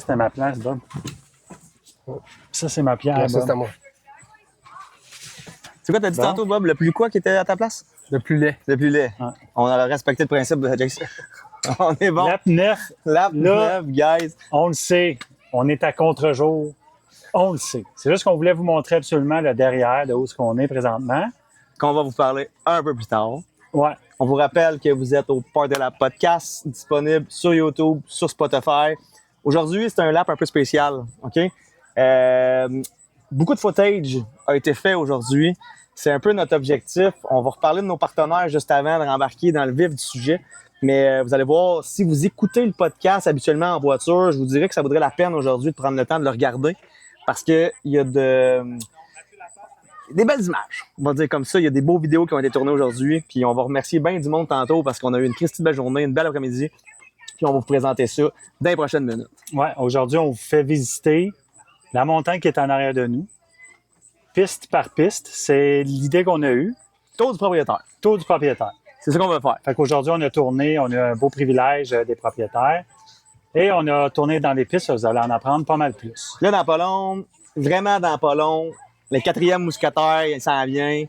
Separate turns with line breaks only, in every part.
c'était ma place, Bob. Ça, c'est ma pierre,
Non, ça,
Bob.
c'est à moi.
C'est quoi, t'as dit tantôt, Bob, le plus quoi qui était à ta place?
Le plus laid.
Le plus laid.
Ouais.
On a respecté le principe de Jason. On est bon.
Lap 9,
Lap
là.
9, guys.
on le sait. On est à contre-jour. On le sait. C'est juste qu'on voulait vous montrer absolument le derrière de où est-ce qu'on est présentement.
Qu'on va vous parler un peu plus tard.
Ouais.
On vous rappelle que vous êtes au Part de la Podcast, disponible sur YouTube, sur Spotify. Aujourd'hui, c'est un lap un peu spécial, OK? Beaucoup de footage a été fait aujourd'hui. C'est un peu notre objectif. On va reparler de nos partenaires juste avant de rembarquer dans le vif du sujet. Mais vous allez voir, si vous écoutez le podcast habituellement en voiture, je vous dirais que ça vaudrait la peine aujourd'hui de prendre le temps de le regarder parce qu'il y a des belles images. On va dire comme ça. Il y a des beaux vidéos qui ont été tournées aujourd'hui. Puis on va remercier bien du monde tantôt parce qu'on a eu une Christie de belle journée, une belle après-midi. Puis on va vous présenter ça dans les prochaines minutes.
Ouais. Aujourd'hui, on vous fait visiter la montagne qui est en arrière de nous. Piste par piste. C'est l'idée qu'on a eue.
Tour du propriétaire.
Tour du propriétaire.
C'est ça qu'on va faire.
Fait qu'aujourd'hui, on a tourné, on a un beau privilège des propriétaires. Et on a tourné dans les pistes, vous allez en apprendre pas mal plus.
Là, dans pas long, vraiment dans pas long, le 4e mousquetaire, il s'en vient.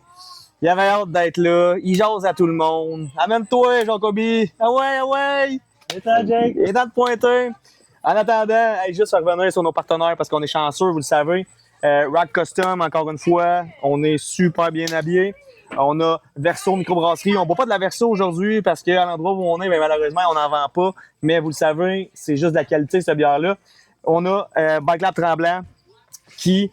Il avait hâte d'être là. Il jase à tout le monde. Amène-toi, Jacobi. Ah ouais, ah ouais.
Et toi, Jake?
Il est temps de pointer. En attendant, juste revenir sur nos partenaires parce qu'on est chanceux, vous le savez. Rock Custom, encore une fois, on est super bien habillés. On a Verso Microbrasserie. On ne boit pas de la Verso aujourd'hui parce qu'à l'endroit où on est, bien, malheureusement, on n'en vend pas. Mais vous le savez, c'est juste de la qualité, cette bière-là. On a Bike Lab Tremblant qui...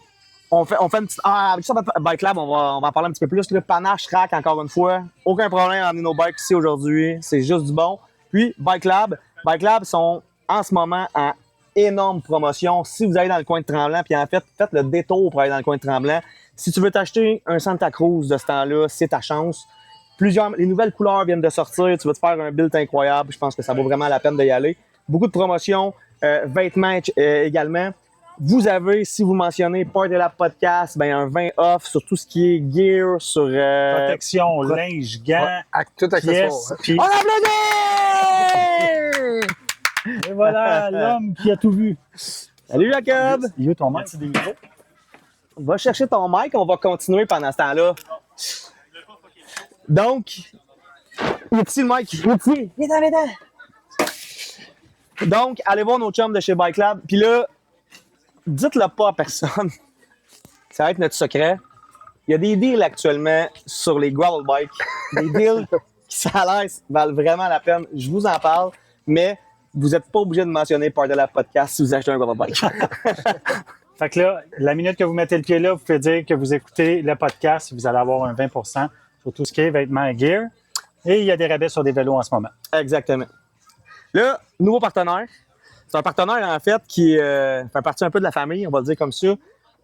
On fait une petite... avec ça, Bike Lab, on va en parler un petit peu plus. Le panache rack, encore une fois. Aucun problème à amener nos bikes ici aujourd'hui. C'est juste du bon. Puis, Bike Lab sont en ce moment en énorme promotion. Si vous allez dans le coin de Tremblant, puis en fait, faites le détour pour aller dans le coin de Tremblant. Si tu veux t'acheter un Santa Cruz de ce temps-là, c'est ta chance. Les nouvelles couleurs viennent de sortir. Tu vas te faire un build incroyable. Je pense que ça vaut vraiment la peine d'y aller. Beaucoup de promotions, vêtements également. Vous avez, si vous mentionnez Part de la Podcast, ben un 20 off sur tout ce qui est gear, sur...
Protection, linge, gants,
Tout accessoire.
pièces.
Hein.
Puis,
On applaudit!
et voilà, l'homme qui a tout vu.
Salut Jacob!
Il est ton maître, c'est des micros.
Va chercher ton mic, on va continuer pendant ce temps-là. Donc, il est ici le mic. Il est ici. Viens-t'en. Donc, allez voir nos chums de chez Bike Lab. Puis là, dites-le pas à personne. Ça va être notre secret. Il y a des deals actuellement sur les gravel bikes. Des deals qui, ça a l'air, valent vraiment la peine. Je vous en parle, mais vous n'êtes pas obligé de mentionner Part de la Podcast si vous achetez un gravel bike.
Fait que là, la minute que vous mettez le pied là, vous pouvez dire que vous écoutez le podcast, vous allez avoir un 20 sur tout ce qui est vêtements et gear. Et il y a des rabais sur des vélos en ce moment.
Exactement. Là, nouveau partenaire. C'est un partenaire, en fait, qui fait partie un peu de la famille, on va le dire comme ça.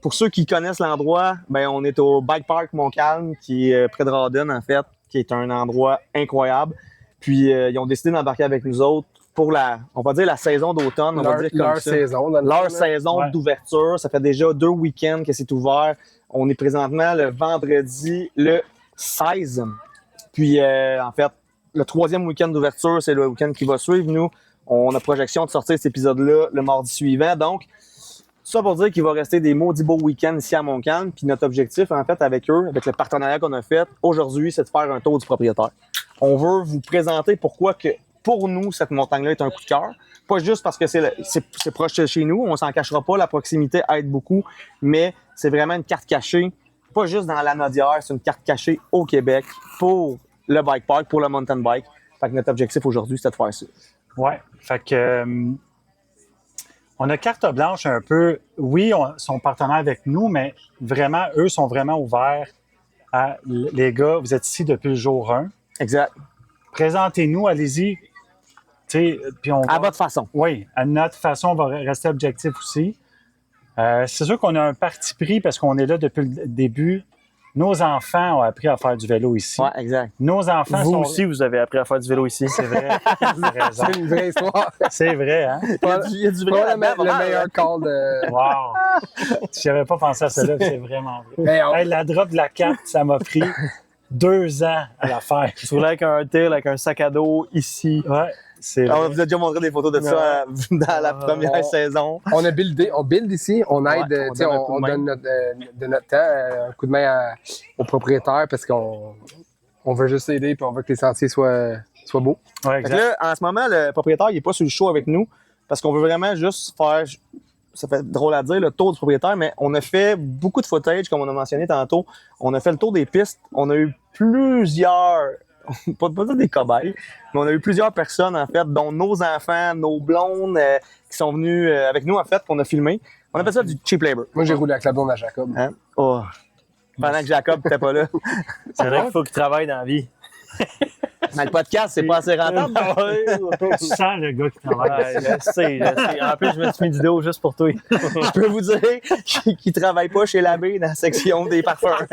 Pour ceux qui connaissent l'endroit, ben on est au Bike Park Montcalm, qui est près de Rawdon, en fait, qui est un endroit incroyable. Puis, ils ont décidé d'embarquer avec nous autres pour on va dire la saison d'automne, on va dire comme ça. Leur saison
Ouais.
d'ouverture. Ça fait déjà 2 week-ends que c'est ouvert. On est présentement le vendredi, le 16. Puis, en fait, le 3e week-end d'ouverture, c'est le week-end qui va suivre. Nous, on a projection de sortir cet épisode-là le mardi suivant. Donc, ça pour dire qu'il va rester des maudits beaux week-ends ici à Montcalm. Puis notre objectif, en fait, avec eux, avec le partenariat qu'on a fait aujourd'hui, c'est de faire un tour du propriétaire. On veut vous présenter pourquoi que, pour nous, cette montagne-là est un coup de cœur. Pas juste parce que c'est proche de chez nous, on s'en cachera pas, la proximité aide beaucoup, mais c'est vraiment une carte cachée, pas juste dans la Nodière, c'est une carte cachée au Québec pour le bike park, pour le mountain bike. Fait que notre objectif aujourd'hui, c'est de faire ça.
Ouais. Fait que on a carte blanche un peu. Oui, ils sont partenaires avec nous, mais vraiment, eux sont vraiment ouverts à les gars, vous êtes ici depuis le jour 1.
Exact.
Présentez-nous, allez-y. Puis on
À votre façon.
Oui, à notre façon, on va rester objectif aussi. C'est sûr qu'on a un parti pris parce qu'on est là depuis le début. Nos enfants ont appris à faire du vélo ici.
Ouais, exact.
Nos enfants
Vous
sont...
aussi, vous avez appris à faire du vélo ici.
C'est vrai. T'as raison.
C'est une vraie histoire.
C'est vrai, hein?
Il y a du vrai
Probablement
là-dedans,
le meilleur call de...
Wow! J'avais pas pensé à cela, c'est vraiment vrai.
Mais on-
Hey, la drop de la carte, ça m'a pris 2 ans à la faire.
Tu voulais avec un tail, avec un sac à dos ici.
Ouais. C'est
On
vrai.
vous a déjà montré des photos de ça dans la première saison.
On build ici, on aide,
Ouais,
tu sais,
on donne un coup de
on
main.
donne de notre temps, un coup de main aux propriétaires parce qu'on veut juste aider puis on veut que les sentiers soient beaux.
Ouais,
Fait que
exact.
là, en ce moment, le propriétaire, il est pas sur le show avec nous parce qu'on veut vraiment juste faire, ça fait drôle à dire, le tour du propriétaire, mais on a fait beaucoup de footage, comme on a mentionné tantôt. On a fait le tour des pistes. On a eu plusieurs, pas des cobayes, mais on a eu plusieurs personnes, en fait, dont nos enfants, nos blondes, qui sont venus avec nous, en fait, qu'on a filmé. On appelle ça du cheap labor.
Moi, j'ai roulé avec la blonde à Jacob.
Hein? Oh. Pendant que Jacob n'était pas là.
C'est vrai qu'il faut qu'il travaille dans la vie.
Mais le podcast, c'est pas assez rentable.
Tu sens le gars qui travaille.
Ouais, je sais. En plus, je me suis mis une vidéo juste pour toi.
Je peux vous dire qu'il travaille pas chez l'abbé dans la section des parfums.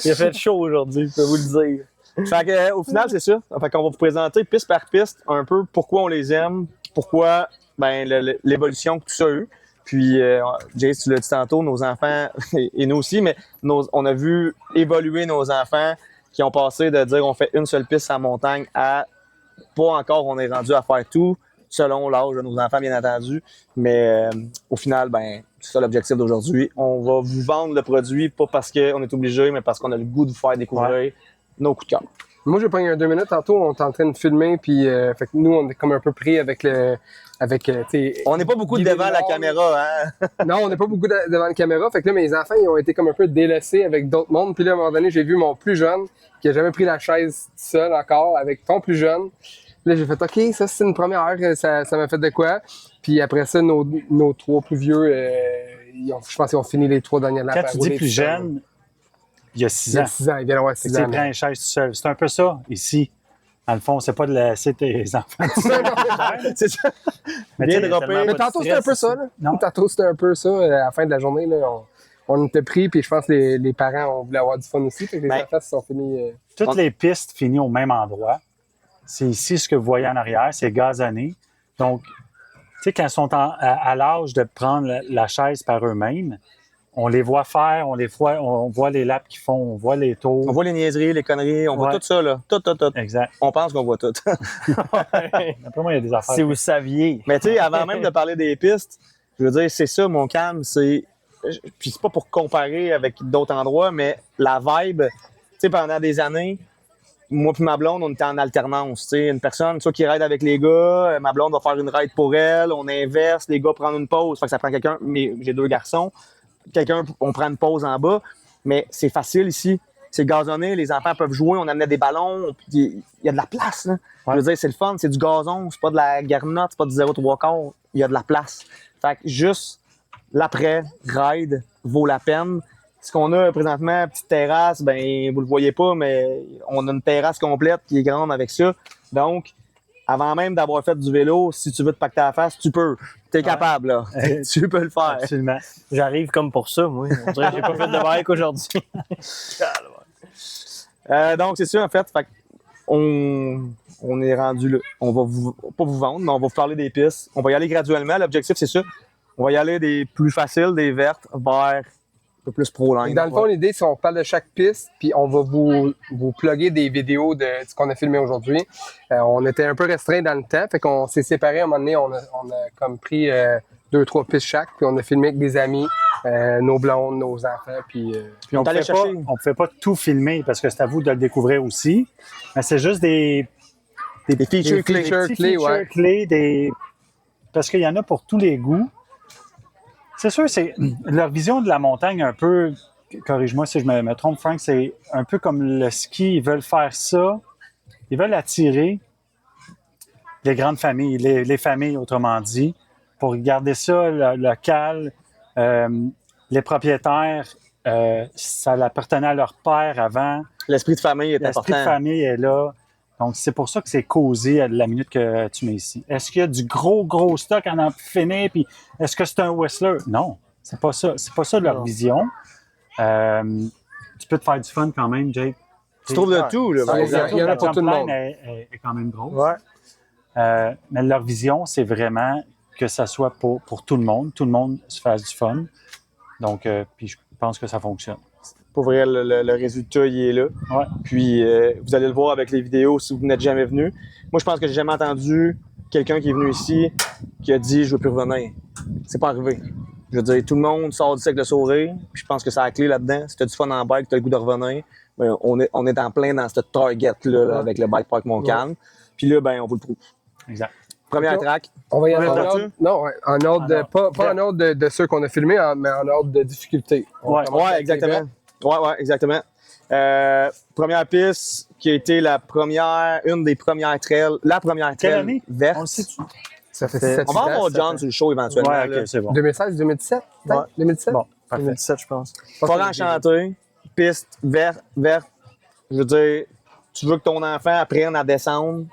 Il a fait chaud aujourd'hui, je peux vous le dire.
Fait que, au final, c'est ça. Fait qu'on va vous présenter piste par piste un peu pourquoi on les aime, pourquoi l'évolution que tout ça a eu. Puis, Jace, tu l'as dit tantôt, nos enfants, et nous aussi, mais on a vu évoluer nos enfants qui ont passé de dire on fait une seule piste à montagne à pas encore, on est rendu à faire tout, selon l'âge de nos enfants, bien entendu. Mais au final, c'est ça l'objectif d'aujourd'hui. On va vous vendre le produit, pas parce qu'on est obligé, mais parce qu'on a le goût de vous faire découvrir nos coups de cœur.
Moi, j'ai pris 2 minutes tantôt, on est en train de filmer, puis fait que nous, on est comme un peu pris avec tu sais,
On n'est pas beaucoup
guider
devant
le
la
nord.
caméra, hein?
Non, on n'est pas beaucoup devant la caméra. Fait que là, mes enfants, ils ont été comme un peu délaissés avec d'autres mondes. Puis là, à un moment donné, j'ai vu mon plus jeune, qui a jamais pris la chaise seul encore, avec ton plus jeune. Puis là, j'ai fait, OK, ça, c'est une première. Ça m'a fait de quoi? Puis après ça, nos 3 plus vieux, je pense qu'ils ont fini les 3 dernières laps.
Quand tu dis plus jeune, il y a 6
il y
ans.
a 6 ans, il vient d'avoir
Tu
6 ans.
prends une chaise tout seul. C'est un peu ça, ici. Dans le fond, c'est pas de laisser tes enfants tout seuls.
C'est ça.
Mais
Bien
tu sais,
droppé.
tellement
Mais
pas de
tantôt, c'était un peu
stress.
ça, là.
Non.
Tantôt, c'était un peu ça. À la fin de la journée, là, on était pris, puis je pense que les parents ont voulu avoir du fun aussi. Fait que les enfants se sont finis.
toutes les pistes finissent au même endroit. C'est ici ce que vous voyez en arrière, c'est gazonné. Donc, tu sais, quand ils sont à l'âge de prendre la chaise par eux-mêmes, on les voit faire, on voit les laps qu'ils font, on voit les tours.
On voit les niaiseries, les conneries, on voit
Ouais.
tout ça, là. Tout.
Exact.
On pense qu'on voit tout.
Après moi, il y a des affaires.
Si vous saviez.
Mais tu sais, avant même de parler des pistes, je veux dire, c'est ça, mon calme, c'est. Puis c'est pas pour comparer avec d'autres endroits, mais la vibe, tu sais, pendant des années, moi puis ma blonde, on était en alternance. Tu sais, une personne, soit qui ride avec les gars, ma blonde va faire une ride pour elle, on inverse, les gars prennent une pause, fait que ça prend quelqu'un, mais j'ai 2 garçons, on prend une pause en bas, mais c'est facile ici. C'est gazonné, les enfants peuvent jouer, on amenait des ballons, il y a de la place, là.
Ouais.
Je veux dire, c'est le fun, c'est du gazon, c'est pas de la garnotte, c'est pas du 0,3 il y a de la place. Fait que juste l'après-ride vaut la peine. Ce qu'on a présentement, petite terrasse, vous le voyez pas, mais on a une terrasse complète qui est grande avec ça. Donc, avant même d'avoir fait du vélo, si tu veux te pacter à la face, tu peux. T'es capable, là. Tu peux le faire.
Absolument.
J'arrive comme pour ça, moi. On dirait que j'ai pas fait de bike aujourd'hui.
Donc, c'est ça, en fait. Fait on est rendu là. On va pas vous vendre, mais on va vous parler des pistes. On va y aller graduellement. L'objectif, c'est ça. On va y aller des plus faciles, des vertes, vers un peu plus pro-line.
Dans le fond, l'idée, c'est qu'on parle de chaque piste, puis on va vous plugger des vidéos de ce qu'on a filmé aujourd'hui. On était un peu restreint dans le temps, fait qu'on s'est séparés. À un moment donné, on a comme pris 2-3 pistes chaque, puis on a filmé avec des amis, nos blondes, nos enfants, puis
Puis on
T'allais
ne
chercher.
pouvait pas tout filmer parce que c'est à vous de le découvrir aussi. Mais c'est juste des
features
des
clés.
features
petits
clés,
features
ouais.
clés, parce qu'il y en a pour tous les goûts. C'est sûr, c'est leur vision de la montagne un peu, corrige-moi si je me trompe, Frank, c'est un peu comme le ski. Ils veulent faire ça. Ils veulent attirer les grandes familles, les familles, autrement dit, pour garder ça local. Les propriétaires, ça appartenait à leur père avant.
L'esprit de famille est
L'esprit de
important.
famille est là. Donc, c'est pour ça que c'est causé à la minute que tu mets ici. Est-ce qu'il y a du gros stock à en finir? Puis est-ce que c'est un Whistler? Non, c'est pas ça. C'est pas ça leur
Non.
vision. Tu peux te faire du fun quand même, Jake.
Tu trouves de tout, là.
Ça,
par
il y a-
exemple.
il y en a
La
pour tout le
jump
monde.
line est quand même grosse.
Ouais.
Mais leur vision, c'est vraiment que ça soit pour tout le monde se fasse du fun. Donc, puis je pense que ça fonctionne.
Pour vrai, le résultat, il est là.
Ouais.
Puis, vous allez le voir avec les vidéos si vous n'êtes jamais venu. Moi, je pense que j'ai jamais entendu quelqu'un qui est venu ici qui a dit « je veux plus revenir ». C'est pas arrivé. Je veux dire, tout le monde sort d'ici avec le sourire. Puis je pense que c'est la clé là-dedans. Si tu as du fun en bike, tu as le goût de revenir, ben, on est en plein dans ce target-là là, avec le Bike Park Montcalm. Puis là, ben, on vous le prouve.
Exact.
Première track.
On va y aller
On
en
est
ordre.
là-dessus?
Non, ouais, en ordre,
En ordre.
pas en ordre de ceux qu'on a filmés, mais en ordre de difficulté. On
Ouais.
commence
Ouais,
avec
exactement. Ouais, exactement. Première piste qui a été une des premières trails, la première
Quelle
trail
année?
verte.
On le sait-tu?
Ça fait
C'est-
7
On va avoir John sur le show éventuellement.
Ouais,
là.
ok, c'est bon.
2016, 2017?
Ouais.
2017?
Bon, parfait.
2017, je pense.
Forêt enchantée, piste verte. Je veux dire, tu veux que ton enfant apprenne à descendre,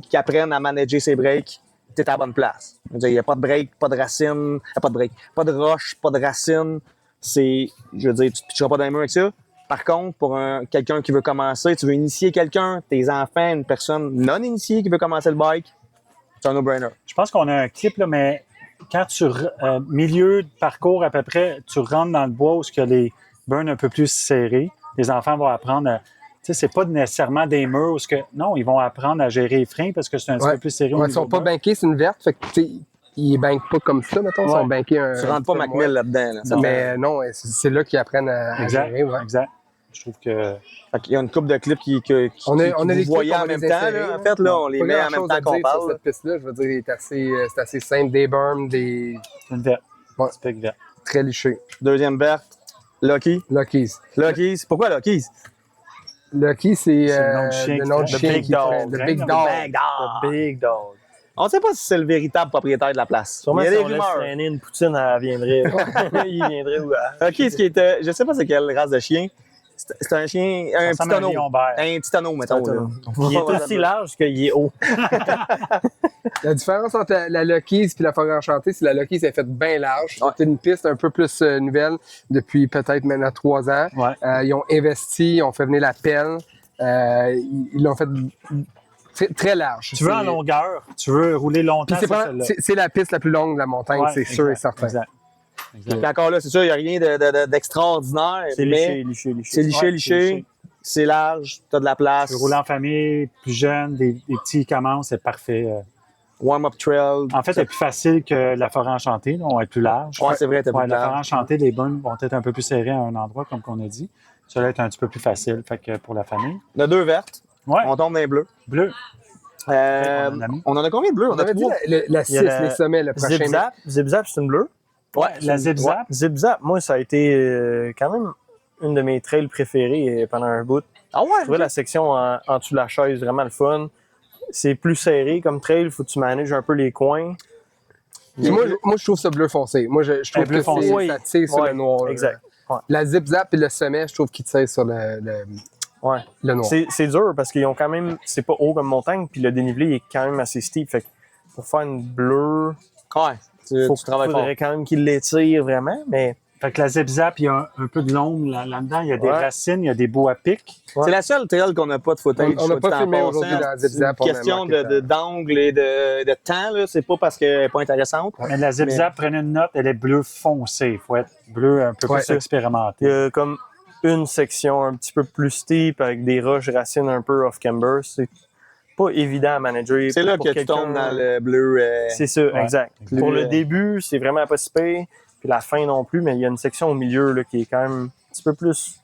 qu'il apprenne à manager ses breaks, t'es à la bonne place. Je veux dire, il n'y a pas de break, pas de racines, pas de roche, pas de racines. Je veux dire, tu ne pitcheras pas dans les murs avec ça. Par contre, pour quelqu'un qui veut commencer, tu veux initier quelqu'un, tes enfants, une personne non initiée qui veut commencer le bike, c'est un no-brainer.
Je pense qu'on a un clip, là, mais quand milieu de parcours à peu près, tu rentres dans le bois où il y a les burns un peu plus serrés, les enfants vont apprendre à. Tu sais, c'est pas nécessairement des murs où non, ils vont apprendre à gérer les freins parce que c'est un petit peu plus serré au
Ouais, ils
niveau
sont pas
mur.
bankés, c'est une verte. Fait que, tu sais, ils bankent pas comme ça, mettons. Ils
Ouais.
sont bankés un.
Tu rentres pas
peu
McMill
moins.
là-dedans. Là.
Non.
Mais non, c'est là qu'ils apprennent à
Exact,
gérer. Ouais.
exact. Je trouve que.
Fait qu'il y a une couple de clips qui
On a
vous
les
voyez
clips,
en
on va
même
les
temps.
insérer,
Là, en
là.
fait, là, on les
Pas
met en même
grand-chose
temps
à
qu'on
dire sur
parle.
cette piste-là. Je veux dire, c'est assez simple. Des berms, des
Une verte.
Ouais.
C'est pas verte.
très lichés.
Deuxième verte, Lucky.
Lucky's.
Lucky's. Pourquoi Lucky's?
Lucky, c'est
C'est le nom du chien
le
qui
nom du
traîne.
chien
The Big
qui
Dog.
traîne. The Big
The
Dog.
Big Dog.
The Big Dog.
On ne sait pas si c'est le véritable propriétaire de la place.
Sûrement
Il y a
si
des
on laisse
rumeurs.
traîner une poutine, elle viendrait. Il viendrait où?
Lucky, ce qui était, je sais pas c'est quelle race de chien. C'est un chien, un
Ça
petit
ressemble à un
anneau.
lion vert.
Un petit anneau, mettons. là.
Il est aussi large qu'il est haut.
La différence entre la Lucky's et la Forêt Enchantée, c'est que la Lucky's est faite bien large.
Ouais.
C'est une piste un peu plus nouvelle depuis peut-être maintenant 3 ans.
Ouais.
Ils ont investi, ils ont fait venir la pelle. Ils l'ont fait très large.
Tu veux en longueur, tu veux rouler
Puis
longtemps,
c'est
c'est
pas-
celle-là.
c'est la piste la plus longue de la montagne,
Ouais,
c'est sûr et
exact,
certain.
Exact.
Puis encore là, c'est sûr, il n'y a rien d'extraordinaire.
C'est
mais
liché.
c'est liché,
Ouais,
liché. C'est large, tu as de la place.
Tu veux rouler en famille, plus jeune, des petits qui commencent, c'est parfait.
Warm-up trail.
En fait, c'est plus facile que la forêt enchantée, là, on va être plus large.
Ouais, c'est vrai, t'as
Ouais,
plus
la forêt
large.
enchantée, les burns vont être un peu plus serrés à un endroit, comme on a dit. Ça va être un petit peu plus facile fait que pour la famille.
On a 2 vertes.
Ouais,
On tombe dans les bleus.
bleu. on en a mis.
On en a combien de bleus?
On avait dit la 6,
Il y a la-
les sommets, le prochain.
Zip-zap. Zip-zap, c'est une bleue.
Ouais,
La zip-zap.
Zip-zap, moi, ça a été quand même une de mes trails préférées pendant un bout.
Ah ouais?
Je trouvais la section en dessous de la chaise vraiment le fun. C'est plus serré comme trail, il faut que tu manages un peu les coins.
Puis moi, je trouve ça bleu foncé. Moi, je trouve
bleu
que
foncé.
Oui.
ça tire sur
Ouais,
le noir. là.
exact. Ouais.
La zip-zap et le sommet, je trouve qu'ils tirent sur
Ouais.
le noir.
C'est dur parce qu'ils ont quand même. C'est pas haut comme montagne, puis le dénivelé est quand même assez steep. Fait que pour faire une bleue,
Ouais, tu travailles fort.
faudrait quand même qu'ils l'étirent vraiment, mais
Fait que la zip-zap, il y a un peu de l'ombre là-dedans. Il y a des
Ouais.
racines, il y a des beaux à pic.
Ouais.
C'est la seule trail qu'on n'a pas de footage.
On n'a
soit
pas
dit en
filmé
passant.
aujourd'hui dans
C'est
Zip-Zap,
une
on a
question
manqué de
d'angle et de temps, là. C'est pas parce qu'elle n'est pas intéressante.
Mais la zip-zap, prenez une note, elle est bleu foncé. Il faut être bleu un peu
Ouais.
plus expérimenté.
il y a comme une section un petit peu plus steep avec des roches racines un peu off-camber. C'est pas évident à manager.
C'est là
Pour
que tu
quelqu'un-
tombes dans le bleu.
C'est ça,
Ouais.
exact.
Plus,
Pour le début, c'est vraiment pas si pire, puis la fin non plus, mais il y a une section au milieu là, qui est quand même un petit peu plus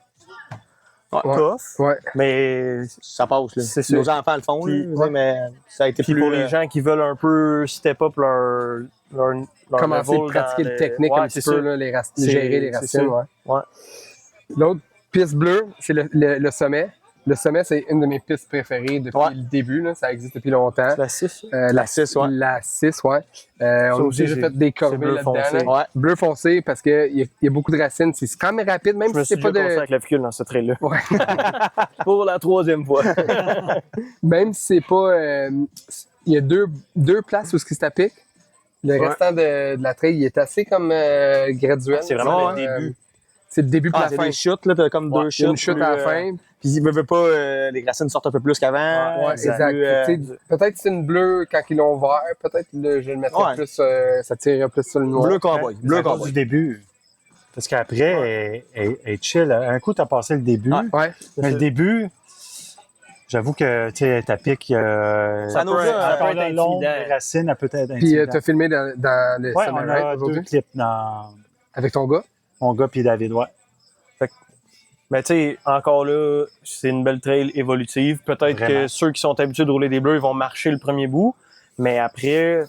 Ouais.
tough,
Ouais.
mais
Ça passe, là.
C'est ça.
Nos enfants le font,
Puis-
là, je veux dire, mais ça a été
puis
plus.
pour les gens qui veulent un peu step up leur
Commencer
level
à pratiquer
dans
le technique
ouais,
un petit
c'est
peu,
ça.
là,
C'est-
gérer les
c'est
racines.
ça.
Ouais.
Ouais.
L'autre piste bleue, c'est le sommet. Le sommet, c'est une de mes pistes préférées depuis
Ouais.
le début. Là. Ça existe depuis longtemps.
C'est la 6.
La
6, ouais.
La 6, ouais. On a
aussi,
déjà
c'est-
fait des
c'est
corvées
bleu
là-dedans.
foncé.
là.
Ouais.
Bleu foncé parce qu'il y a beaucoup de racines. C'est quand même rapide, même
Je me
si
suis
c'est pas
déjà
de.
cassé avec la ficule dans ce trail-là.
Ouais.
Pour la 3e fois.
Même si c'est pas. Il y a deux places où c'est à pic. Le
Ouais.
restant de la trail, il est assez comme graduel.
C'est vraiment
Ouais,
le début.
C'est le début de
Ah,
la
c'est
fin.
des chutes, là. T'as comme
Ouais,
deux
il y a
chutes.
une chute
plus,
à la fin.
Puis ils veulent pas, les racines sortent un peu plus qu'avant.
Ouais,
C'est
exact.
plus,
Tu sais, peut-être c'est une bleue quand ils l'ont vert. Peut-être je le mettrais
Ouais.
plus. Ça tirerait plus sur le noir.
bleu cowboy.
C'est
Bleu
à cause
cowboy.
du début. Parce qu'après, elle est chill. Un coup, tu as passé le début.
Ouais.
Mais le début, j'avoue que, tu sais, ta pique,
Ça nous
ça peut
encore
être
là, long,
intimidant.
les racines, elle peut être
Puis
intimidante.
t'as filmé dans le
Ouais,
Summer
on
Raid
a 2
aujourd'hui?
clips dans
Avec ton gars?
mon gars puis David, ouais.
Mais tu sais, encore là, c'est une belle trail évolutive. Peut-être
Vraiment.
que ceux qui sont habitués de rouler des bleus, ils vont marcher le premier bout. Mais après,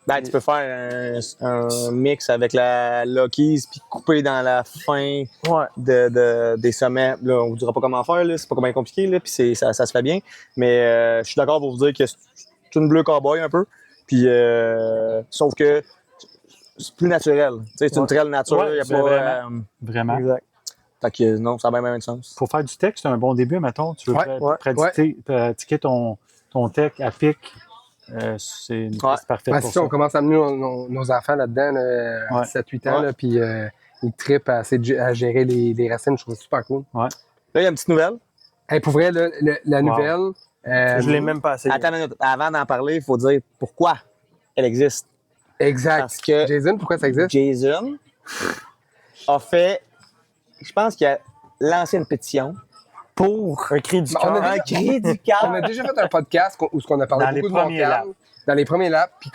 Ben, tu peux faire un mix avec la Lucky's puis couper dans la fin
ouais.
des sommets. Là, on vous dira pas comment faire, là, c'est pas bien compliqué, là, puis ça se fait bien. Mais je suis d'accord pour vous dire que c'est une bleue cowboy un peu. Puis sauf que c'est plus naturel. Tu sais, c'est une trail nature,
Ouais,
y a
c'est
pas.
vraiment. Vraiment.
Exact.
Fait que non, ça a bien de sens.
Pour faire du tech, c'est un bon début, mettons. Tu veux
Ouais,
pratiquer ton tech à pic. C'est une piste parfaite
Ben,
pour
c'est ça,
ça.
on commence à amener nos enfants là-dedans, là, à
Ouais.
7-8 ans,
Ouais.
là, puis ils trippent à gérer les racines. Je trouve ça super cool.
Là, il y a une petite nouvelle.
Hey, pour vrai, là, la
Wow.
nouvelle...
Je l'ai même pas essayé.
Attends une minute. Avant d'en parler, il faut dire pourquoi elle existe.
Exact.
Parce que
Jason, pourquoi ça existe?
Jason a fait, je pense qu'il a lancé une pétition pour
Un cri du
Ben, on
cœur.
a
un cri du
On
cœur.
a déjà fait un podcast où on a parlé
Dans les
beaucoup de
premiers
Montcalm, dans les premiers laps, puis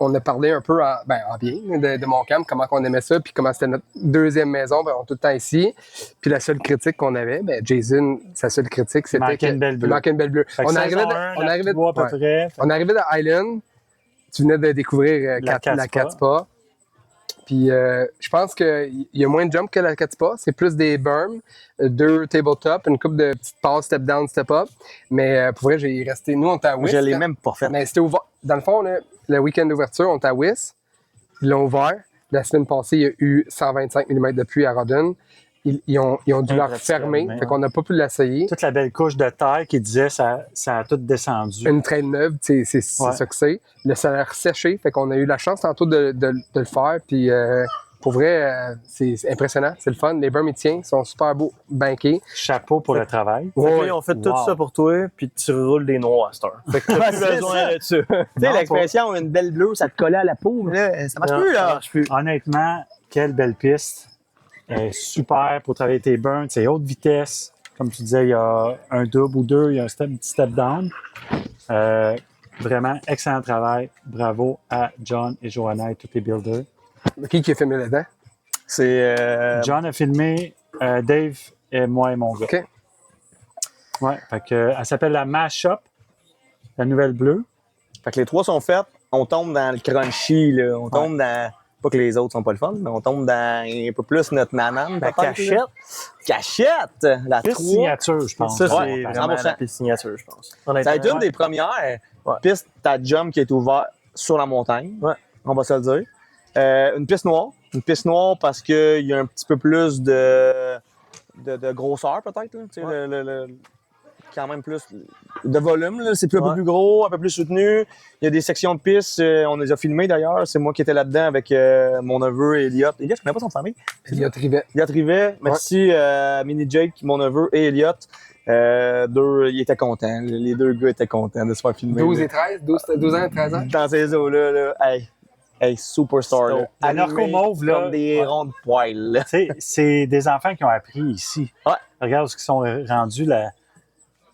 on a parlé un peu en bien de Montcalm, comment on aimait ça, puis comment c'était notre deuxième maison, ben, on est tout le temps ici. Puis la seule critique qu'on avait, ben, Jason, sa seule critique, c'était
manquait une belle bleue.
il manquait une belle bleue.
Fait que
On
saison
arrivait,
un,
on
lap
arrivait,
3 à peu
ouais.
près.
On arrivait dans Island, tu venais de découvrir
La
la
Catspa.
Catspa. Puis je pense qu'il y a moins de jump que la Catspa. C'est plus des berms, 2 tabletop, une coupe de petites passes, step down, step up. Mais pour vrai, j'ai resté. Nous, on était à Whist.
Je l'ai même pas fait.
Mais c'était ouvert. Dans le fond, là, le week-end d'ouverture, on était à Whist. Ils l'ont ouvert. La semaine passée, il y a eu 125 mm de pluie à Rodden. Ils ont dû la refermer.
Ouais.
Fait qu'on n'a pas pu l'essayer.
Toute la belle couche de terre qui disait ça a tout descendu.
Une traîne neuve, c'est
Ouais.
ça que c'est. Le salaire séché, fait qu'on a eu la chance tantôt de le faire. Puis pour vrai, c'est impressionnant, c'est le fun. Les berms, ils tiennent, sont super beaux, bankés.
Chapeau pour le travail.
Fait que là,
Ouais.
ils ont fait tout
Wow.
ça pour toi, puis tu roules des noirs à cette heure. Fait que t'as plus
C'est
besoin
ça.
de ça.
Tu sais, l'expression une belle bleue, ça te collait à la peau, mais là, ça marche
Non,
plus,
ça
là.
marche plus.
Honnêtement, quelle belle piste. Super pour travailler tes burns. C'est haute vitesse. Comme tu disais, il y a un double ou deux, il y a un petit step down. Vraiment, excellent travail. Bravo à John et Johanna et tous les builders.
Qui a filmé là-dedans?
C'est.
John a filmé, Dave et moi et mon gars.
OK.
Ouais, fait que, elle s'appelle la Mash-Up, la nouvelle bleue.
Fait que les trois sont faites, on tombe dans le crunchy, là. On tombe dans. Pas que les autres sont pas le fun, mais on tombe dans un peu plus notre nanane.
La
peut-être,
cachette.
là. Cachette! La
Piste
3.
signature, je pense.
Ça, c'est
Ouais,
vraiment
100%.
la piste signature, je pense.
Ça a été une
Honnêtement,
des premières
Ouais.
pistes à jump qui est ouverte sur la montagne.
Ouais.
On va se le dire. Une piste noire. Une piste noire parce qu'il y a un petit peu plus de grosseur, peut-être. Là. Tu sais, quand même plus de volume. Là. C'est un peu
Ouais.
plus gros, un peu plus soutenu. Il y a des sections de pistes. On les a filmées d'ailleurs. C'est moi qui étais là-dedans avec mon neveu Elliot. Elliot, je connais pas son famille.
Il y a Trivet.
Elliot Rivet. Merci Mini Jake, mon neveu, et Elliot. Ils étaient contents. Les deux gars étaient contents de se faire filmer.
12
là.
et 13, 12 ans et 13 ans.
Dans ces eaux-là, là, hey, superstar. Là.
La Norco Mauve, là,
Comme des
ouais.
ronds de poils. là.
Tu sais, c'est des enfants qui ont appris ici.
Ouais.
Regarde ce qu'ils sont rendus là.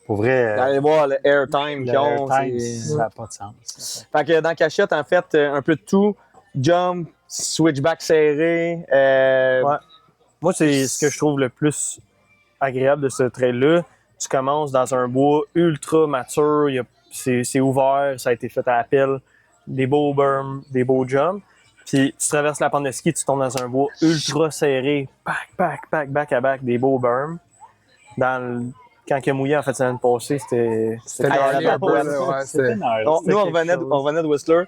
Pour vrai,
Allez voir le airtime
le
qu'ils ont.
airtime,
c'est-
ça n'a pas de sens.
Fait que dans Cachette, en fait, un peu de tout. Jump, switchback serré.
Ouais. Moi, c'est ce que je trouve le plus agréable de ce trail-là. Tu commences dans un bois ultra mature, c'est ouvert, ça a été fait à appel, des beaux berms, des beaux jumps. Puis tu traverses la pente de ski, tu tombes dans un bois ultra serré, back à back, des beaux berms. Quand il a mouillé en fait la semaine passée, c'était
C'était
Ah,
gnarly
la
un peu,
boîte.
là, ouais,
C'était
c'était-
gnarly.
Nous,
C'était
on
quelque
revenait,
chose.
on revenait de Whistler.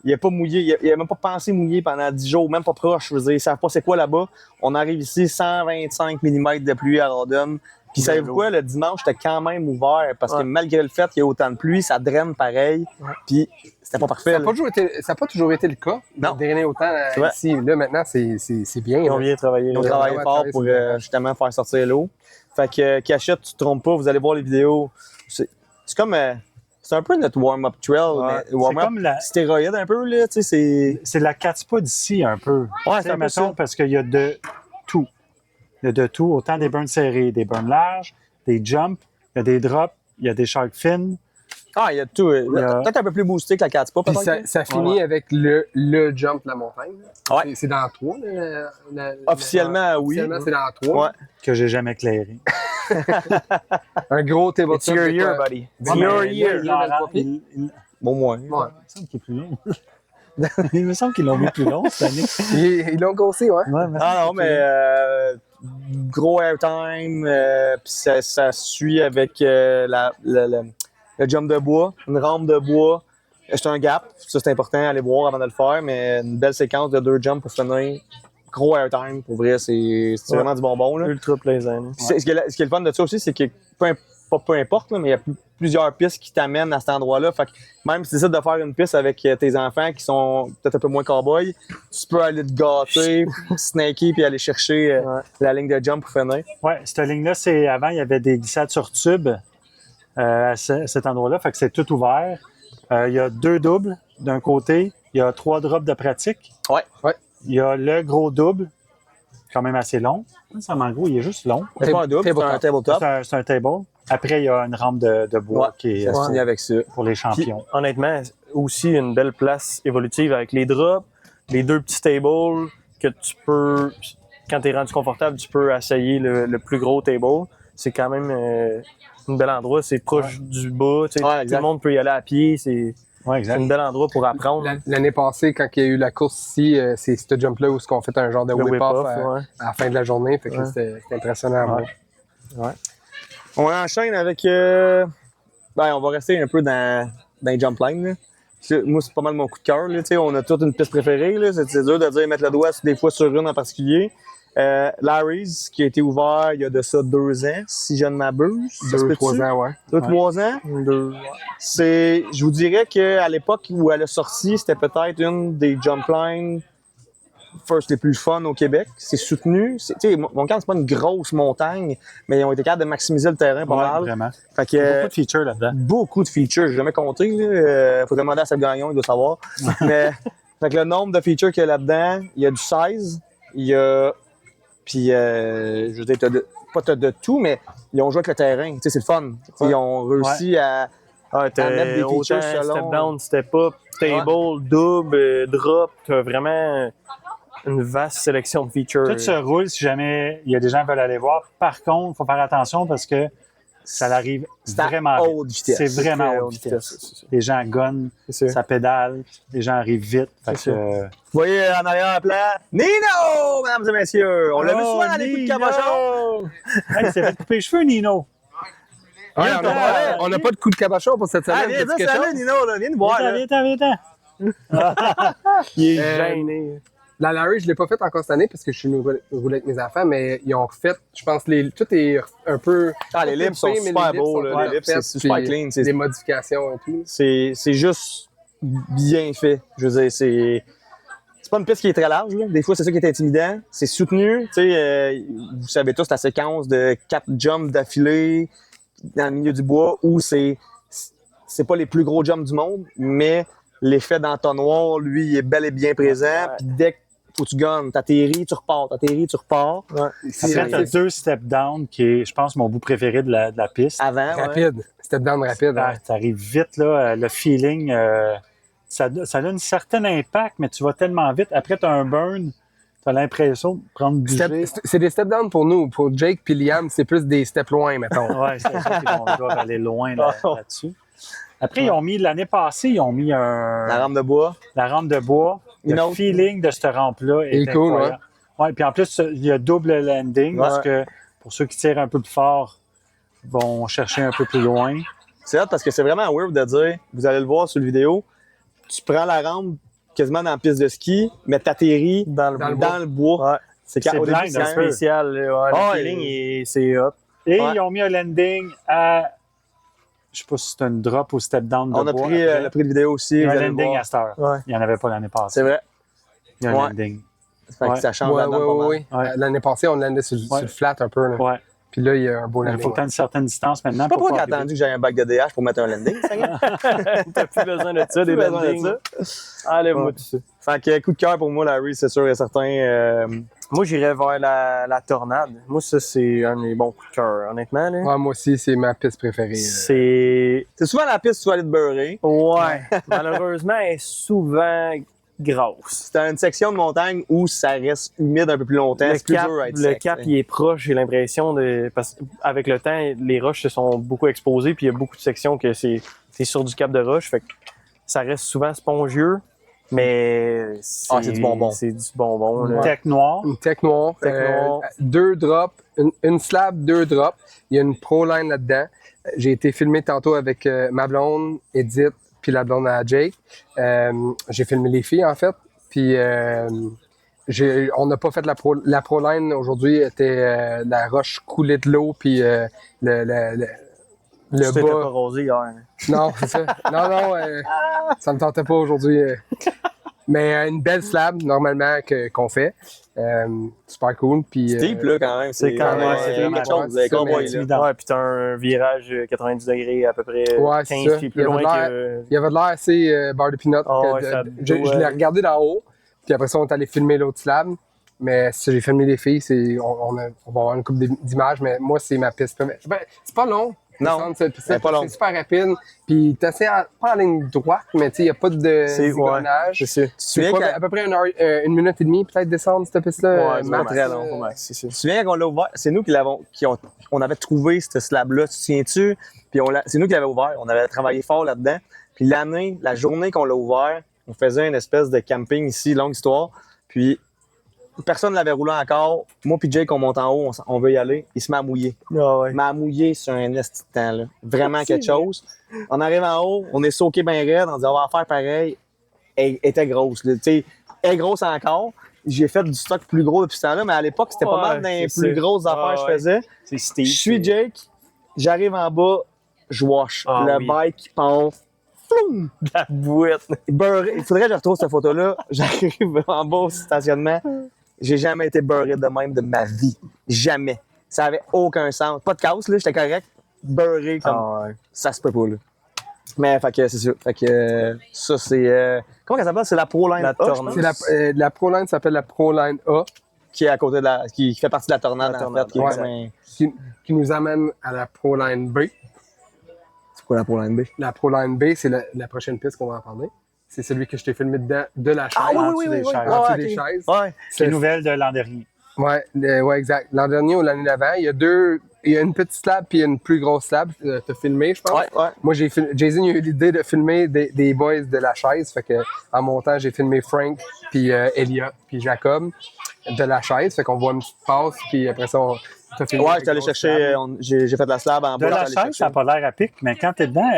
Il n'a pas mouillé, il n'a même pas pensé mouiller pendant 10 jours, même pas proche. Je veux dire, ils ne savent pas c'est quoi là-bas. On arrive ici, 125 mm de pluie à Rodden. Puis savez-vous quoi, le dimanche, c'était quand même ouvert parce que
Ouais.
malgré le fait qu'il y a autant de pluie, ça draine pareil. Puis c'était pas parfait.
Ça
là.
n'a pas toujours été le cas.
Non.
De drainer autant
Ouais.
ici. Là, maintenant, c'est bien.
Ils ont
là.
bien travaillé.
Ils ont
Ouais,
travaillé
ouais,
fort
travaillé
pour
sur le-
justement faire sortir l'eau. Fait que Cachette, tu te trompes pas, vous allez voir les vidéos. C'est comme. C'est un peu notre warm-up trail,
Ouais.
mais
C'est
warm-up
comme la-
stéroïde un peu, là. Tu sais, c'est.
C'est la Catspa d'ici un peu.
Ouais,
Tu sais,
c'est un peu
mettons,
ça.
parce qu'il y a tout. Il y a de tout, autant des burns serrés, des burns larges, des jumps, il y a des drops, il y a des shark fins.
Ah, il y a tout. Peut-être un peu plus boosté que la 4 pas,
Puis
peut-être.
ça finit avec le jump de la montagne.
Ouais.
C'est dans 3.
Officiellement, oui.
Officiellement, c'est dans 3.
Ouais.
Que j'ai jamais éclairé.
Un gros tabletop.
It's your
de
year,
quoi?
buddy. It's
Ouais, mais
your
là,
year.
Bon, moins.
Ouais.
Il me semble qu'il est plus long. Il me semble qu'ils l'ont mis plus long cette année.
Ils l'ont grossi, ouais.
Ouais, mais
Ah non, mais gros airtime, puis ça suit avec le jump de bois, une rampe de bois. C'est un gap, ça c'est important à aller voir avant de le faire, mais une belle séquence de 2 jumps pour finir. Gros airtime, pour vrai, c'est vraiment du bonbon. Là.
Ultra plaisant. Là.
Ce qui est le fun de ça aussi, c'est que peu importe, là, mais il y a plusieurs pistes qui t'amènent à cet endroit-là. Fait que même si tu décides de faire une piste avec tes enfants qui sont peut-être un peu moins cow-boys, tu peux aller te gâter, snaker puis aller chercher la ligne de jump pour finir.
ouais, cette ligne-là, c'est avant, il y avait des glissades sur tube à cet endroit-là. Fait que c'est tout ouvert. Il y a 2 doubles d'un côté. Il y a 3 drops de pratique.
Ouais.
Il y a le gros double, quand même assez long. Ça, en gros, il est juste long.
C'est pas un double, c'est un tabletop.
C'est un table. Après, il y a une rampe de bois
Ouais,
qui est
ça se finit avec ça.
pour les
Puis,
champions.
honnêtement, aussi une belle place évolutive avec les drops, les 2 petits tables que tu peux, quand tu es rendu confortable, tu peux essayer le plus gros table. C'est quand même un bel endroit. C'est proche du bas. Tu sais,
Ouais,
tout
exact.
le monde peut y aller à pied. C'est
Ouais, exact.
un bel endroit pour apprendre.
L'année passée, quand il y a eu la course ici, c'est ce jump-là où on fait un genre de
Le
whip-off
whip-off,
à la fin de la journée. Fait que
Ouais.
c'était impressionnant à voir.
On enchaîne avec. Ben, on va rester un peu dans les jump lines. Là. Moi, c'est pas mal mon coup de cœur. Là, on a toute une piste préférée. Là. C'est dur de dire mettre le doigt des fois sur une en particulier. Larry's, qui a été ouvert il y a de ça 2 ans, si je ne m'abuse. Ça se
2-3
peut-tu?
ans, ouais.
2-3 ans. Je vous dirais qu'à l'époque où elle a sorti, c'était peut-être une des jump lines first les plus fun au Québec. C'est soutenu. Tu sais, Montcalm, c'est pas une grosse montagne, mais ils ont été capables de maximiser le terrain pas
Ouais,
mal.
vraiment.
Fait que,
Beaucoup de features là-dedans.
beaucoup de features. J'ai jamais compté. Faut demander à Seb Gagnon, il doit savoir. Mais fait que le nombre de features qu'il y a là-dedans, il y a du 16, il y a. Puis, je veux dire, t'as de tout, mais ils ont joué avec le terrain. Tu sais, c'est le fun. Ils ont réussi à mettre des features
Step
selon.
down, step up, table, double, drop. T'as vraiment une vaste sélection de features.
Tout se roule si jamais il y a des gens qui veulent aller voir. Par contre, il faut faire attention parce que ça arrive
C'est à
vraiment vite.
haute vitesse.
C'est vraiment
très
haute
haute
vitesse.
vitesse,
Les gens gonnent,
C'est ça.
ça pédale, les gens arrivent vite. Fait
C'est
que,
ça.
Vous voyez en arrière-plan, Nino, mesdames et messieurs. On l'a vu souvent dans les coups de cabochon.
Hey, il s'est fait couper les cheveux, Nino.
Ouais, on n'a pas de coup de cabochon pour cette semaine.
Ah, viens
T'as-tu
dire
quelque
salut,
chose?
Nino, là. Viens nous voir.
Viens-t'en,
Là.
viens-t'en, viens-t'en.
Il est
Euh,
gêné.
La Larry, je l'ai pas fait encore cette année parce que je suis roulé avec mes enfants, mais ils ont refait, je pense, tout est un peu.
Ah, les lips sont
mais
super
les
beaux.
lips
Là.
sont
Les lips, c'est
refaites,
super
puis
clean.
Des modifications et tout.
C'est juste bien fait. Je veux dire, c'est pas une piste qui est très large. Là. Des fois, c'est ça qui est intimidant. C'est soutenu. Tu sais, vous savez tous la séquence de 4 jumps d'affilée dans le milieu du bois où c'est pas les plus gros jumps du monde, mais l'effet d'entonnoir, lui, il est bel et bien présent. Puis dès que faut que tu gagnes, t'atterris, tu repars, t'atterris, tu repars.
Après, t'as 2 step down qui est, je pense, mon bout préféré de la piste.
Avant, ouais.
Rapide. C'était down rapide.
Ah,
Hein.
t'arrives vite, là. Le feeling, ça donne un certain impact, mais tu vas tellement vite. Après, t'as un burn, t'as l'impression de prendre du jet.
C'est des step down pour nous. Pour Jake puis Liam, c'est plus des steps loin, mettons.
Ouais, c'est ça qu'ils doivent aller loin là-dessus. Après, ils ont mis, l'année passée, ils ont mis
La rampe de bois.
la rampe de bois.
Une
Le
autre.
feeling de cette rampe-là est
Il est cool,
incroyable. Ouais, puis en plus, il y a double landing parce que pour ceux qui tirent un peu plus fort, vont chercher un peu plus loin.
C'est hot parce que c'est vraiment weird de dire, vous allez le voir sur la vidéo, tu prends la rampe quasiment dans la piste de ski, mais t'atterris
Dans le
Dans le
bois.
dans le bois.
Ouais.
C'est
C'est
au début,
blind,
c'est
un
quand
peu.
même-
spécial. Là, ouais,
Ah,
le feeling, c'est hot.
Et
Ouais.
ils ont mis un landing à, je sais pas si c'est un drop ou step down de
On a
bois.
pris
après.
le prix de vidéo aussi.
Il y a
vous
un
allez le
landing
voir.
à cette heure.
Ouais.
Il n'y en avait pas l'année passée.
C'est vrai.
Il y a un
Ouais.
landing.
Fait que
Ouais.
ça change
Ouais,
là-dedans pas mal.
ouais.
Ouais.
L'année passée, on landait sur le flat un peu. Là.
Ouais.
Puis là, il y a un beau
Il
landing.
faut que tu aies une certaine distance maintenant.
Je sais pas pourquoi
pour
il a
arriver.
attendu que j'aie un bac de DH pour mettre un landing, Seigneur.
T'as plus besoin de ça, des
Plus besoin de
landings.
ça.
Enlève-moi tout ça.
Fait que coup de cœur pour moi, Larry, c'est sûr et certain.
Moi, j'irais vers la tornade. Moi, ça, c'est un de mes bons coups de cœur, honnêtement. Là.
Ouais, moi aussi, c'est ma piste préférée.
C'est.
C'est souvent la piste où tu vas aller te beurrer.
Ouais. Malheureusement, elle est souvent grosse.
C'est une section de montagne où ça reste humide un peu plus longtemps. C'est plus dur à être
Le
sec,
cap,
tu sais.
il est proche, j'ai l'impression de. Parce qu'avec le temps, les roches se sont beaucoup exposées, puis il y a beaucoup de sections que c'est sur du cap de roche. Fait que ça reste souvent spongieux, mais
c'est du bonbon.
C'est du bonbon. Là.
Tech noir.
Une tech noire,
Tech noire.
2 drops, une slab, 2 drops. Il y a une pro line là-dedans. J'ai été filmé tantôt avec ma blonde, Edith, puis la blonde à Jake. J'ai filmé les filles, en fait. Puis on n'a pas fait la pro line aujourd'hui. Était la roche coulée de l'eau, puis le
Tu t'étais pas
bas.
rosé hier.
Non, c'est ça. Non, ça me tentait pas aujourd'hui. Mais une belle slab, normalement, qu'on fait. Super cool. Puis,
Steep, là, quand même.
c'est quand même-
c'est vraiment
quelque chose.
ouais,
Vous avez
c'est ça,
cowboy,
mais-
là.
Évident.
Ouais, puis t'as un virage 90 degrés à peu près
Ouais, c'est
15
ça.
pieds plus
Il y
loin
avait de
que.
Il y avait de l'air assez beurre de peanut.
Ah
que
ouais, ça
je
doit-
l'ai regardé d'en haut. Puis après ça, on est allé filmer l'autre slab. Mais si j'ai filmé les filles, on va avoir une couple d'images. Mais moi, c'est ma piste. Ben, c'est pas long.
Non,
descendre cette piste-là,
c'est pas long.
C'est super rapide. Puis t'es assez pas en ligne droite, mais tu sais, il n'y a pas de
C'est
zigonnage.
C'est ça.
Tu te souviens
C'est
quand-
à peu près une minute et demie, peut-être, descendre cette piste-là.
Ouais, c'est
max.
pas très long, pas max, c'est ça.
Tu te souviens quand on l'a ouvert? C'est nous qui l'avons, on avait trouvé ce slab-là, tu te souviens-tu? Puis c'est nous qui l'avons ouvert. On avait travaillé fort là-dedans. Puis la journée qu'on l'a ouvert, on faisait une espèce de camping ici, longue histoire. Puis personne ne l'avait roulé encore. Moi puis Jake, on monte en haut, on veut y aller. Il se met à mouiller.
Ah ouais.
Il m'a mouillé sur un esti de temps, là. Vraiment quelque chose. On arrive en haut, on est soaké bien raide, on dit on va en faire pareil. Elle était grosse, là. Tu sais, elle est grosse encore. J'ai fait du stock plus gros depuis ce temps-là, mais à l'époque, c'était pas
Ouais,
mal dans les
c'est
plus
ça.
grosses affaires
Ah
que je
ouais.
faisais.
C'est Steve.
Je suis Jake, j'arrive en bas, je wash.
Ah
le
oui.
bike part. Floum!
La bouette.
Beurré. Il faudrait que je retrouve cette photo-là. J'arrive en bas au stationnement. J'ai jamais été beurré de même de ma vie. Jamais. Ça avait aucun sens. Pas de casse, là, j'étais correct. Beurré comme
Ah ouais.
ça se peut pas, là. Mais, fait que c'est sûr. Fait que ça, c'est. Comment ça s'appelle? C'est la Pro Line
La
A, je
Tornade.
pense,
C'est la Pro Line s'appelle la Pro Line A,
qui est à côté de qui fait partie de la Tornade,
La
en
Tornade,
fait. Qui est
ouais.
comme un-
qui nous amène à la Pro Line B.
C'est quoi la Pro Line B?
La ProLine B, c'est la prochaine piste qu'on va en parler. C'est celui que je t'ai filmé dedans, de la chaise.
oui, oui, oui, oui.
En dessous
Ah,
des
ok.
chaises.
Ouais.
C'est une nouvelle de l'an dernier.
Ouais, exact. L'an dernier ou l'année d'avant, il y a une petite slab puis une plus grosse slab. T'as filmé, je pense.
Ouais, ouais.
Moi, Jason il a eu l'idée de filmer des boys de la chaise. Fait que, en montant, j'ai filmé Frank, puis Elliot, puis Jacob de la chaise. Fait qu'on voit une petite passe, puis après ça, t'as filmé.
Ouais,
avec
j'étais allé
une grosse
chercher.
slab.
J'ai fait de la slab en
De
bas.
la
j'étais allé
chaise, ça n'a
chercher.
pas l'air à pic, mais quand tu es dedans,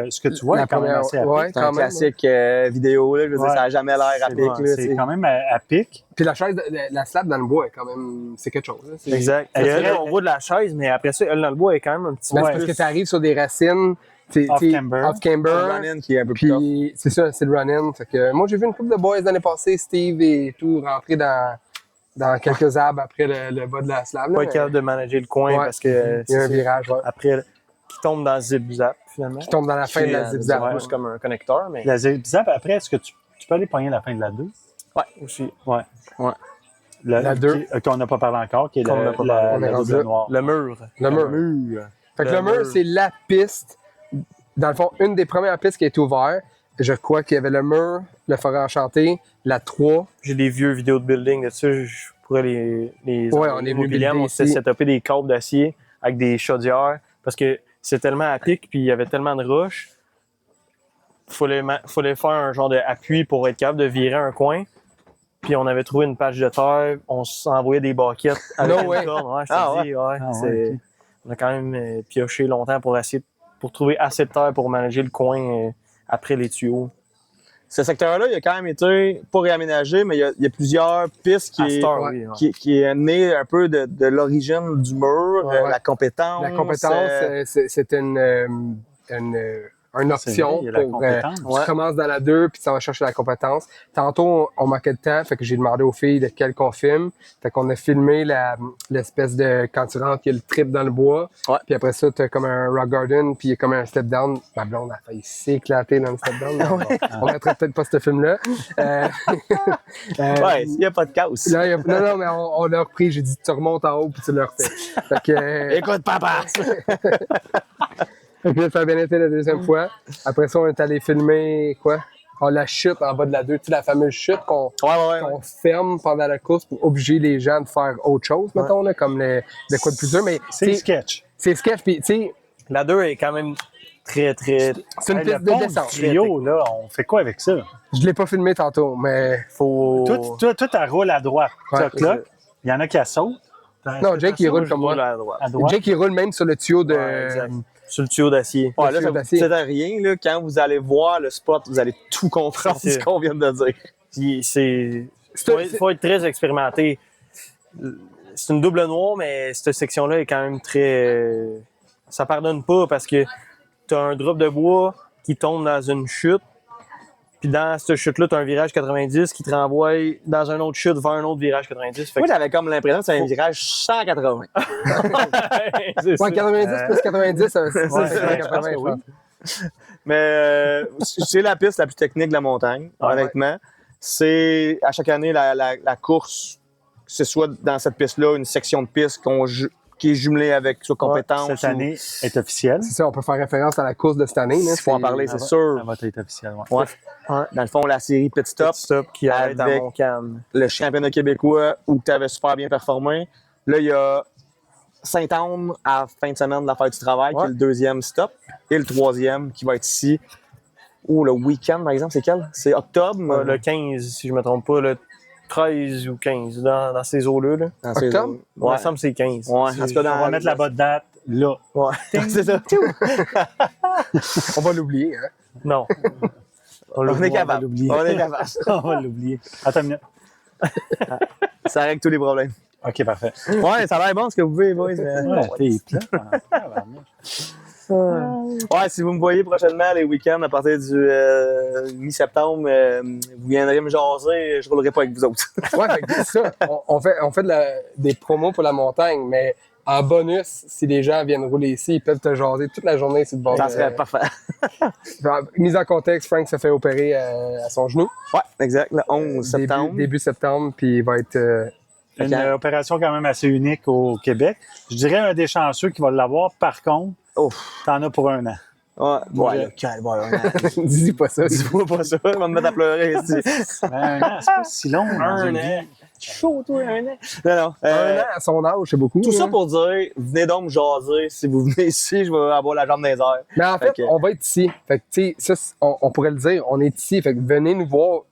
ce que tu vois
La
est quand même
première-
assez à pic.
ouais.
C'est un
quand même,
classique vidéo, là. Je veux dire,
Ouais.
ça n'a jamais l'air à
C'est
pic, là.
c'est
tu sais.
quand même à pic.
Puis la chaise, la slab dans le bois est quand même, c'est quelque chose. Hein. C'est-
Exact.
Elle
Elle,
dirait-
on voit de la chaise, mais après ça, elle dans le bois est quand même un petit
Ben,
peu
c'est parce
plus.
que tu arrives sur des racines.
Off-camber.
Off-camber.
Le run-in qui est un peu plus tough.
Puis c'est ça, c'est le run-in. Fait que moi, j'ai vu une couple de boys l'année passée, Steve et tout, rentrer dans quelques arbres après le bas de la slab. là,
Pas
mais
capable de manager le coin
Ouais.
parce que
il y a un
c'est-
virage, ouais,
après qui tombe dans le zip-zap finalement.
qui tombe dans la fin de la
Qui,
zigzag.
C'est plus comme un connecteur, mais
La zip-zap, après, est-ce que tu peux aller pogner la fin de la 2?
aussi.
Ouais.
Ouais.
La
deux.
qu'on n'a pas parlé encore, qui est
Qu'on n'a pas parlé.
la
On est
double
rendu
noire.
Le mur.
Le mur. Fait que le mur, c'est la piste. Dans le fond, une des premières pistes qui a été ouverte. Je crois qu'il y avait le mur, le forêt enchanté, la 3.
J'ai des vieux vidéos de building de ça, je pourrais les
Ouais,
envoyer.
on est
Moi,
venu
puis Liam,
builder
on s'est
ici.
setupé des câbles d'acier avec des chaudières parce que c'est tellement à pic puis il y avait tellement de roches. Fallait faire un genre d'appui pour être capable de virer un coin. Puis on avait trouvé une page de terre, on s'envoyait des baquettes avec
No
une
way.
corde. Ouais, je te
Ah
dis, ouais,
Ah
c'est-
ouais, ok.
On a quand même pioché longtemps pour trouver assez de terre pour manager le coin après les tuyaux.
Ce secteur-là, il a quand même été pas réaménagé, mais il y a plusieurs pistes
À cette heure,
ouais.
oui, ouais.
qui est né un peu de l'origine du mur,
Ouais, ouais.
la compétence.
La compétence, c'est une une
C'est vrai,
option
il y a la
pour
compétence.
tu commences dans la 2 puis tu vas chercher la compétence. Tantôt, on manquait de temps, fait que j'ai demandé aux filles de quel qu'on filme. Fait qu'on a filmé l'espèce de quand tu rentres, il y a le trip dans le bois.
Ouais.
Puis après ça, t'as comme un rock garden, puis il y a comme un step down. Ma blonde a failli s'éclater dans le step down. On mettrait peut-être pas ce film-là.
Ouais, il n'y a pas de casse.
Là, non, mais on l'a repris. J'ai dit, tu remontes en haut puis tu le refais. Fait que,
Écoute, papa!
fait que ça a bien été la deuxième fois. Après ça, on est allé filmer, quoi? La chute en bas de la 2. Tu sais, la fameuse chute qu'on
Ouais.
ferme pendant la course pour obliger les gens de faire autre chose, mettons, là, comme de quoi de plus dur. Mais
C'est
tu sais,
sketch.
c'est sketch. Puis, tu sais,
La 2 est quand même très, très.
c'est une
Hey,
piste
le
de
pont
descente.
du tuyau, là, on fait quoi avec ça?
Je l'ai pas filmé tantôt, mais
Faut.
Toi, elle roule à droite.
Ouais,
Toc, là. Il y en a qui sautent.
non, Jake, il roule comme moi.
à droite.
À droite.
Jake, il roule même sur le tuyau de.
Ouais, exact. Sur le tuyau d'acier.
Ouais, là,
tuyau
ça vous
d'acier.
dit à rien. Là, quand vous allez voir le spot, vous allez tout comprendre
C'est
ce qu'on vient de dire.
Puis faut être très expérimenté. C'est une double noire, mais cette section-là est quand même très. Ça pardonne pas parce que tu as un drop de bois qui tombe dans une chute. Puis dans cette chute-là, tu as un virage 90 qui te renvoie dans un autre chute vers un autre virage 90. Fait
Moi,
que-
j'avais comme l'impression que c'est un virage 180.
C'est ça.
Ouais, 90 plus 90, c'est
Ouais,
80, je
oui.
pense.
Mais c'est la piste la plus technique de la montagne,
Ah,
honnêtement. C'est à chaque année la course, c'est soit dans cette piste-là, une section de piste qui est jumelée avec soit compétence.
Cette année est officielle.
C'est ça, on peut faire référence à la course de cette année.
Il faut en parler,
Ça
c'est
va-
sûr.
Ça va être officiel, ouais.
Ouais. Dans le fond, la série Pit Stop,
Stop qui arrête à
avec-
Montcalm.
le championnat québécois où tu avais super bien performé. Là, il y a Saint-Anne à la fin de semaine de la fête du travail, qui est le deuxième stop. Et le troisième qui va être ici. Ou le week-end, par exemple, c'est quel? C'est octobre?
Le 15, si je me trompe pas, le 13 ou 15, dans ces eaux-là. Là.
Dans ces
Octobre?
eaux.
Il me
Ouais.
semble que c'est 15.
Ouais, en tout cas, dans
On va mettre la bonne date là.
Ouais. C'est ça.
On va l'oublier. Hein.
Non.
On est
va
capable.
l'oublier.
On est capable.
On va l'oublier. Attends une minute.
Ça règle tous les problèmes.
OK, parfait.
Ouais, ça a l'air bon ce que vous pouvez, boys. mais-
Ouais, t'es plat.
Ouais, si vous me voyez prochainement les week-ends à partir du mi-septembre, vous viendrez me jaser, je roulerai pas avec vous autres.
Ouais, fait que c'est ça. On fait des promos pour la montagne, mais en bonus, si les gens viennent rouler ici, ils peuvent te jaser toute la journée sur le bord.
Ça serait parfait.
Mise en contexte, Frank se fait opérer à son genou.
Ouais, exact, le 11 septembre.
Début septembre, puis il va être.
Une opération quand même assez unique au Québec. Je dirais un des chanceux qui va l'avoir. Par contre,
Ouf.
t'en as pour un an.
Ouais, là, calme,
Dis pas ça.
dis-moi pas ça, il va me mettre à pleurer ici.
Ben, un an, c'est pas si long. dans
Un
une
an.
vie.
Chaud, toi, un an. Non.
Un an à son âge, c'est beaucoup.
Tout ça
hein.
pour dire, venez donc me jaser. Si vous venez ici, je vais avoir la jambe dans les airs.
Mais en fait,
Fait que-
on va être ici. Fait que, tu sais, ça, on pourrait le dire, on est ici. Fait que venez nous voir.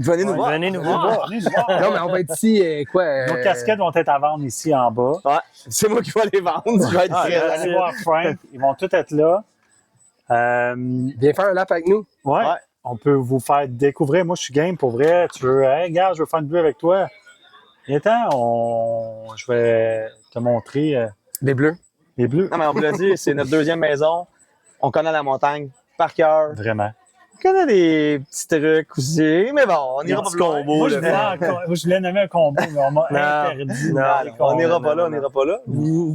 Venez nous voir.
Venez nous voir.
Venez nous voir.
Non, mais on va être ici,
Nos casquettes vont être à vendre ici en bas.
Ouais, c'est moi qui vais les vendre. Je vais être
Ah,
très
allez voir Frank. Ils vont tous être là.
Viens faire un lap avec nous.
Ouais.
Ouais.
On peut vous faire découvrir. Moi, je suis game pour vrai. Tu veux, hey, regarde, je veux faire une bulle avec toi. Viens-t'en, je vais te montrer
Les bleus.
les bleus.
Non, mais on vous l'a dit, c'est notre deuxième maison. On connaît la montagne par cœur.
Vraiment.
On connaît des petits trucs aussi. Mais bon, on ira pas
petits
plus loin.
combos,
Moi, je
là.
voulais nommer un combo, mais on m'a
Non.
interdit.
Non,
les
On
combos.
n'ira pas là, on n'ira pas là.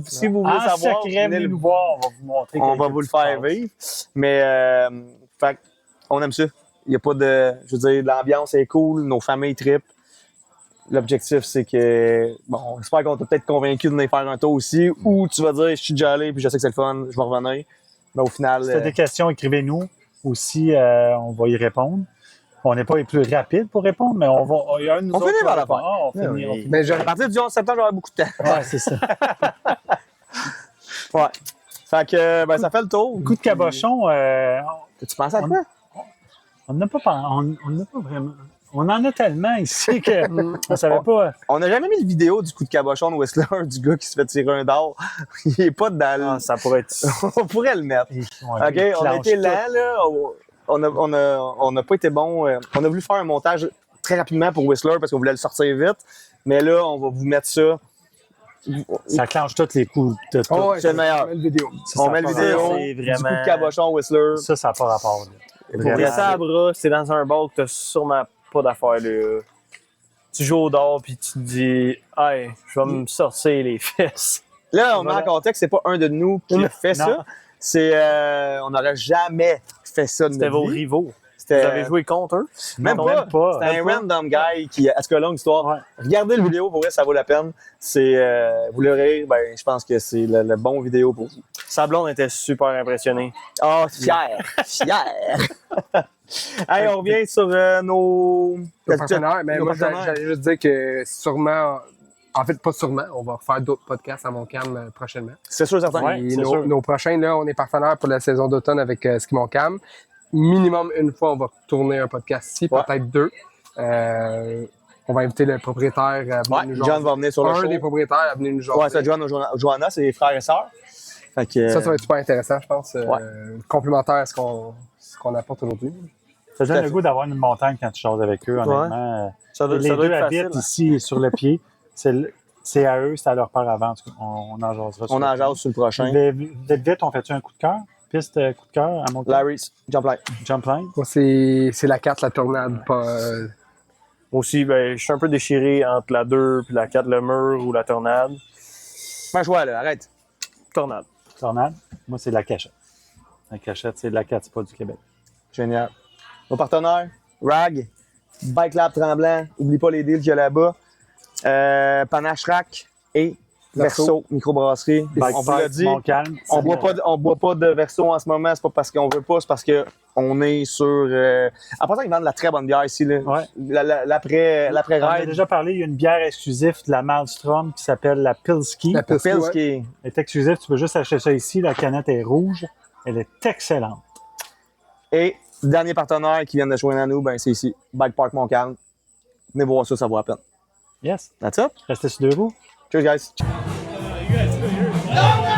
Si vous voulez
En
savoir,
secret,
venez
venez
le-
nous voir. On va vous montrer.
on
quelques
va vous le
petites
faire
phrases.
vivre. Mais, fait, on aime ça. Il n'y a pas de. Je veux dire, l'ambiance est cool, nos familles trippent. L'objectif, c'est que. Bon, j'espère qu'on t'a peut-être convaincu de venir faire un tour aussi. Ou tu vas dire, je suis déjà allé, puis je sais que c'est le fun, je vais revenir. Mais au final.
Si tu as des questions, écrivez-nous. Aussi, on va y répondre. On n'est pas les plus rapides pour répondre, mais on va. Il y a un de nous
On
autres
finit
qui va
par la
répondre.
faire.
Ah, on finit, on finit.
Mais
à partir du 11 septembre, j'aurai beaucoup de temps.
Ouais, c'est ça.
Ouais. Fait que, ben, ça fait le tour.
Coup de cabochon,
Tu penses à quoi?
on n'a pas, on n'a pas vraiment. On en a tellement ici qu'on ne savait pas.
On n'a jamais mis de vidéo du coup de cabochon de Whistler, du gars qui se fait tirer un dard. Il est pas dans le...
Ah, ça pourrait être.
On pourrait le mettre.
Ouais,
OK,
ils
on a
clenchent
été
tout.
lent, là. On n'a pas été bon. On a voulu faire un montage très rapidement pour Whistler parce qu'on voulait le sortir vite. Mais là, on va vous mettre ça
Ça clenche tous les coups de tout.
Oh, ouais,
C'est le meilleur.
on met le vidéo.
On met le
Ça,
vidéo,
c'est
du
vraiment-
coup de cabochon Whistler.
Ça n'a pas rapport. Là.
Pour
Vraiment.
les sabres, c'est dans un bar que t'as sûrement pas d'affaires là. Tu joues au dard puis tu te dis, hey, je vais me sortir les fesses.
Là, on met
Voilà.
en contexte, c'est pas un de nous qui a fait
Non.
ça. C'est, on n'aurait jamais fait ça de
C'était
notre
vos
vie.
rivaux.
C'était
Vous avez joué contre eux?
même
Non,
pas.
même pas.
C'était un random guy qui, à ce que longue histoire.
Ouais.
Regardez le vidéo, pour vrai, ça vaut la peine. C'est, vous le rire, ben, je pense que c'est le bon vidéo pour vous.
Sa blonde était super impressionnée.
Ah, fier, fier. Hey, on revient sur nos
Nos partenaires, mais
nos
moi,
partenaires.
j'allais juste dire que sûrement, en fait, pas sûrement, on va refaire d'autres podcasts à Montcalm prochainement.
C'est sûr, certain.
Ouais.
Et
c'est sûr.
nos prochains, là, on est partenaires pour la saison d'automne avec Ski Montcalm. Minimum une fois, on va tourner un podcast ici,
Ouais.
peut-être deux. On va inviter le propriétaire à venir
Ouais,
nous
John
jaser.
va venir sur le
Un
show.
des propriétaires à venir nous jaser.
Ouais, ça, John ou Joanna, c'est frères et sœurs. Fait que,
Ça va être super intéressant, je pense.
Ouais.
Complémentaire à ce qu'on apporte aujourd'hui.
Ça
Tout à
donne le
fait.
goût d'avoir une montagne quand tu choses avec eux, honnêtement.
Ça doit,
Les
ça doit
deux
être
habitent
facile.
ici sur le pied. C'est à eux, c'est à leur part avant. En tout cas, on en jasera.
on en jase sur le prochain.
Vite, on fait-tu un coup de cœur? Piste coup de cœur à mon
Larry's Jump Line.
Jump line?
Moi, c'est la 4, la tornade. Pas,
Moi aussi, ben, je suis un peu déchiré entre la 2 puis la 4, le mur ou la tornade.
Fais un choix, là, arrête.
Tornade.
Tornade? Moi, c'est la cachette. La cachette, c'est de la 4, c'est pas du Québec.
Génial. Nos partenaires, RAG, Bike Lab Tremblant, oublie pas les deals qu'il y a là-bas, Panache Rack et Verso Microbrasserie. On vous l'a dit,
Montcalm.
on boit pas de Verso en ce moment, c'est pas parce qu'on veut pas, c'est parce que on est sur... En passant, ils vendent de la très bonne bière ici, là.
Ouais.
L'après
On en a
ride,
déjà parlé, il y a une bière exclusive de la Maelstrom qui s'appelle la Pilski.
La Pilski,
Pils
ouais.
qui est...
Elle est exclusive, tu peux juste acheter ça ici. La canette est rouge. Elle est excellente.
Et dernier partenaire qui vient de joindre à nous, ben c'est ici, Bike Park Montcalm. Venez voir ça, ça vaut la peine.
Yes.
That's it.
Restez sur deux roues.
Cheers, guys.
No, no!